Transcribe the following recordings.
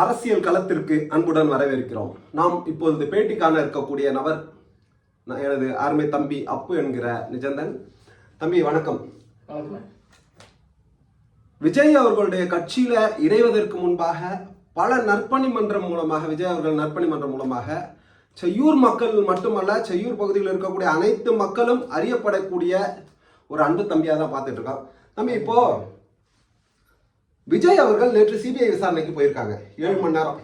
அரசியல் களத்திற்கு அன்புடன் வரவேற்கிறோம். நாம் இப்பொழுது பேட்டி காண இருக்கக்கூடிய நபர் எனது அருமை தம்பி அப்பு என்கிற நிஜந்தன். தம்பி வணக்கம். விஜய் அவர்களுடைய கட்சியில இணைவதற்கு முன்பாக பல நற்பணி மன்றம் மூலமாக விஜய் அவர்கள் நற்பணி மன்றம் மூலமாக செய்யூர் மக்கள் மட்டுமல்ல, செய்யூர் பகுதியில் இருக்கக்கூடிய அனைத்து மக்களும் அறியப்படக்கூடிய ஒரு அன்பு தம்பியா தான் பார்த்துட்டு இருக்கோம். தம்பி, இப்போ விஜய் அவர்கள் நேற்று சிபிஐ விசாரணைக்கு போயிருக்காங்க 7 மணி நேரம்.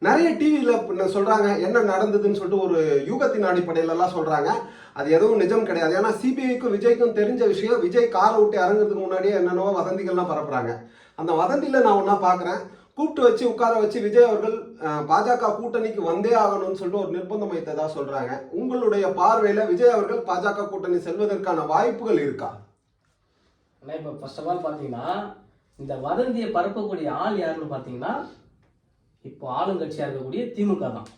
நிறைய டிவியில் சொல்றாங்க என்ன நடந்ததுன்னு சொல்லிட்டு ஒரு யூகத்தின் அடிப்படையில எல்லாம் சொல்றாங்க. அது எதுவும் நிஜம் கிடையாது. ஏன்னா சிபிஐக்கும் விஜய்க்கும் தெரிஞ்ச விஷயம், விஜய் காரை விட்டு இறங்குறதுக்கு முன்னாடியே என்னென்னவோ வதந்திகள்லாம் பரப்புறாங்க. அந்த வதந்தியில நான் ஒன்னா பாக்குறேன், கூப்பிட்டு வச்சு உட்கார வச்சு விஜய் அவர்கள் பாஜக கூட்டணிக்கு வந்தே ஆகணும்னு சொல்லிட்டு ஒரு நிர்பந்தம் வைத்ததா சொல்றாங்க. உங்களுடைய பார்வையில விஜய் அவர்கள் பாஜக கூட்டணி செல்வதற்கான வாய்ப்புகள் இருக்கா? இப்போ ஃபர்ஸ்ட் ஆஃப் ஆல் பார்த்தீங்கன்னா, இந்த வதந்தியை பரப்பக்கூடிய ஆள் யாருன்னு பார்த்தீங்கன்னா, இப்போ ஆளுங்கட்சியா இருக்கக்கூடிய திமுக தான்.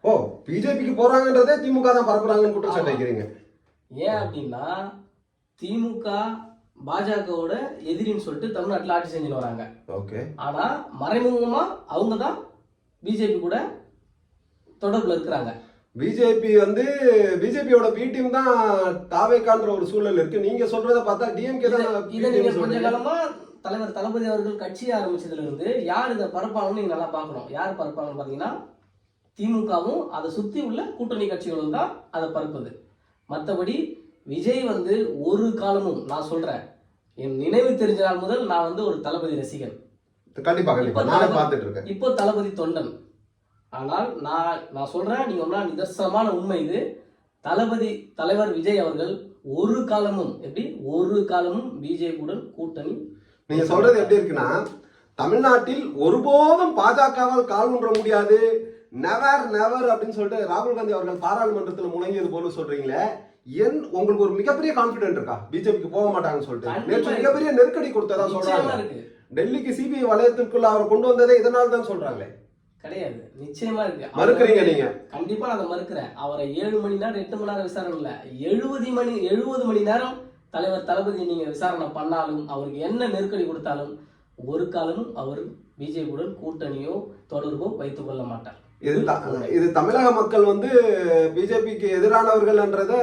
ஓ, பிஜேபிக்கு போறாங்கன்றதே திமுக தான் பரப்புறாங்கன்னு குற்றச்சாட்டு வைக்கிறீங்க. ஏன் அப்படின்னா, திமுக பாஜகவோட எதிரின்னு சொல்லிட்டு தமிழ்நாட்டில் ஆட்சி செஞ்சுன்னு வராங்க. ஓகே. ஆனா மறைமுகமா அவங்க தான் பிஜேபி கூட தொடர்புல இருக்கிறாங்க. பிஜேபியோட பி டீம் தான் தாவேக்கான்ற ஒரு சூழல் இருக்கு. நீங்க சொல்றத பார்த்தா டிஎம்கே தான். இதை நீங்க கொஞ்ச காலமா தலைவர் தளபதி அவர்கள் கட்சி ஆரம்பிச்சதுல இருந்து யார் இதை பரப்பாங்கன்னு நீங்க நல்லா பார்க்கணும். யார் பரப்பாங்கன்னு பாத்தீங்கன்னா, திமுகவும் அதை சுத்தி உள்ள கூட்டணி கட்சிகளும் தான் அதை பரப்புது. மற்றபடி விஜய் ஒரு காலமும், நான் சொல்றேன், என் நினைவு தெரிஞ்ச நாள் முதல் நான் ஒரு தளபதி ரசிகன். இப்போ தளபதி தொண்டன். ஆனால் நான் சொல்றேன், நீங்க ஒன்னா நிதர்சனமான உண்மை இது. தலைவர் விஜய் அவர்கள் ஒரு காலமும் பிஜேபியுடன் கூட்டணி. நீங்க சொல்றது எப்படி இருக்குன்னா, தமிழ்நாட்டில் ஒருபோதும் பாஜகவால் கால் ஊன்ற முடியாது, நெவர் நெவர் அப்படின்னு சொல்லிட்டு ராகுல் காந்தி அவர்கள் பாராளுமன்றத்தில் முழங்கியது போல சொல்றீங்களே. உங்களுக்கு ஒரு மிகப்பெரிய கான்பிடன்ட் இருக்கா பிஜேபிக்கு போக மாட்டாங்கன்னு சொல்லிட்டு? நேற்று மிகப்பெரிய நெருக்கடி கொடுத்ததா சொல்றாங்க. டெல்லிக்கு சிபிஐ வலயத்திற்குள்ள அவர் கொண்டு வந்ததே இதனால தான் சொல்றாங்களே. கிடையாது, நிச்சயமா இருக்கு. மறுக்கிறீங்க நீங்க? கண்டிப்பா நான் மறுக்கிறேன். அவரை 7 மணி நேரம் 8 மணி நேரம் விசாரணை இல்ல, 70 மணி நேரம் தலைவர் தளபதி நீங்க விசாரணை பண்ணாலும், அவருக்கு என்ன நெருக்கடி கொடுத்தாலும் ஒரு காலமும் அவர் பிஜேபியுடன் கூட்டணியோ தொடர்போ வைத்துக் கொள்ள மாட்டார். இது தமிழக மக்கள் பிஜேபிக்கு எதிரானவர்கள்ன்றத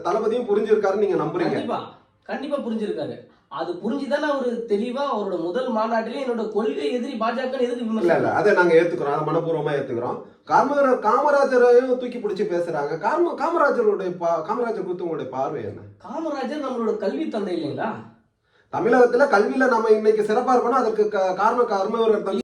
தளபதியும் புரிஞ்சிருக்காரு நீங்க நம்புறீங்க? கண்டிப்பா புரிஞ்சிருக்காரு. அது புரிஞ்சுதானே அவரு தெளிவா அவரோட முதல் மாநாட்டிலே என்னோட கொள்கை எதிரி பாஜக எதுக்கு இல்ல அதை நாங்க ஏத்துக்கிறோம், அதை மனப்பூர்வமா ஏத்துக்கிறோம். காமராஜரையும் தூக்கி பிடிச்சி பேசுறாங்க. காமராஜர் குறித்து உங்களுடைய பார்வை என்ன? காமராஜர் நம்மளோட கல்வி தந்தை இல்லைங்களா? தமிழகத்துல கல்வியில நம்ம இன்னைக்கு சிறப்பா இருக்கணும், அதுக்கு காரணம் காமராஜர்